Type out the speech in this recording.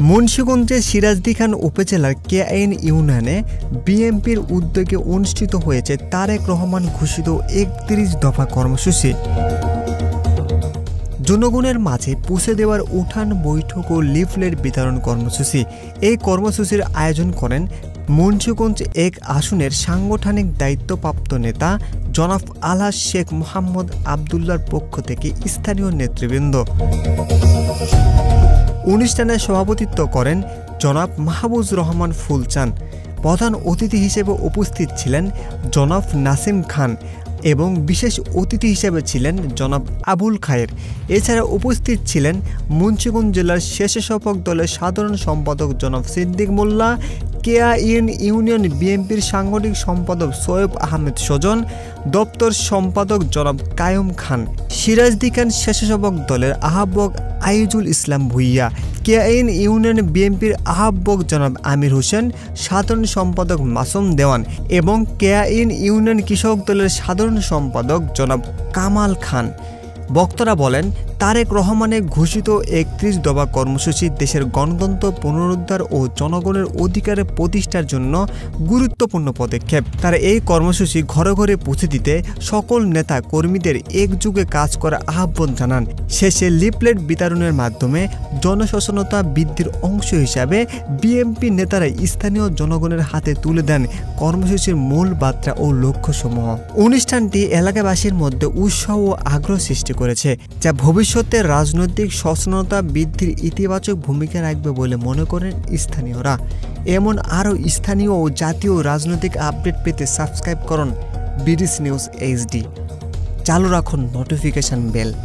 মুন্সিগঞ্জের সিরাজদি খান উপজেলার কেআইন ইউনিয়নে বিএনপির উদ্যোগে অনুষ্ঠিত হয়েছে তারেক রহমান ঘোষিত ৩১ দফা কর্মসূচি। জনগণের মাঝে পৌঁছে দেওয়ার উঠান বৈঠক ও লিফলেট বিতরণ কর্মসূচি। এই কর্মসূচির আয়োজন করেন মুন্সিগঞ্জ ১ আসনের সাংগঠনিক দায়িত্বপ্রাপ্ত নেতা জনাব আলহাজ শেখ মোহাম্মদ আবদুল্লাহর পক্ষ থেকে স্থানীয় নেতৃবৃন্দ। অনুষ্ঠানে সভাপতিত্ব করেন জনাব মাহবুজ রহমান ফুলচান। প্রধান অতিথি হিসেবে উপস্থিত ছিলেন জনাব নাসিম খান এবং বিশেষ অতিথি হিসেবে ছিলেন জনাব আবুল খায়ের। এছাড়া উপস্থিত ছিলেন মুন্সিগঞ্জ জেলার স্বেচ্ছাসেবক দলের সাধারণ সম্পাদক জনাব সিদ্দিক মোল্লা, কেআইন ইউনিয়ন বিএনপির সাংগঠনিক সম্পাদক সৈয়দ আহমেদ সজন, দপ্তর সম্পাদক জনাব কায়ুম খান, সিরাজদি খান স্বেচ্ছাসেবক দলের আহ্বায়ক আইজুল ইসলাম ভুইয়া, কেআইন ইউনিয়ন বিএনপির আহ্বায়ক জনাব আমির হোসেন, সাধারণ সম্পাদক মাসুম দেওয়ান এবং কেআইন ইউনিয়ন কৃষক দলের সাধারণ সম্পাদক জনাব কামাল খান। বক্তারা বলেন, তারেক রহমানের ঘোষিত ৩১ দফা কর্মসূচি দেশের গণতন্ত্র পুনরুদ্ধার ও জনগণের অধিকারের প্রতিষ্ঠার জন্য গুরুত্বপূর্ণ পদক্ষেপ। তারা এই কর্মসূচি ঘরে ঘরে পৌঁছে দিতে সকল নেতা কর্মীদের একযোগে কাজ করার আহ্বান জানান। শেষে লিফলেট বিতরণের মাধ্যমে জনসচেতনতা বৃদ্ধির অংশ হিসাবে বিএনপি নেতারা স্থানীয় জনগণের হাতে তুলে দেন কর্মসূচির মূল বার্তা ও লক্ষ্যসমূহ। অনুষ্ঠানটি এলাকাবাসীর মধ্যে উৎসাহ ও আগ্রহ সৃষ্টি করেছে, যা ভবিষ্যতে রাজনৈতিক সচেতনতা বৃদ্ধির ইতিবাচক ভূমিকা রাখবে বলে মনে করেন স্থানীয়রা। এমন আরও স্থানীয় ও জাতীয় রাজনৈতিক আপডেট পেতে সাবস্ক্রাইব করুন বিডিস নিউজ HD। চালু রাখুন নোটিফিকেশন বেল।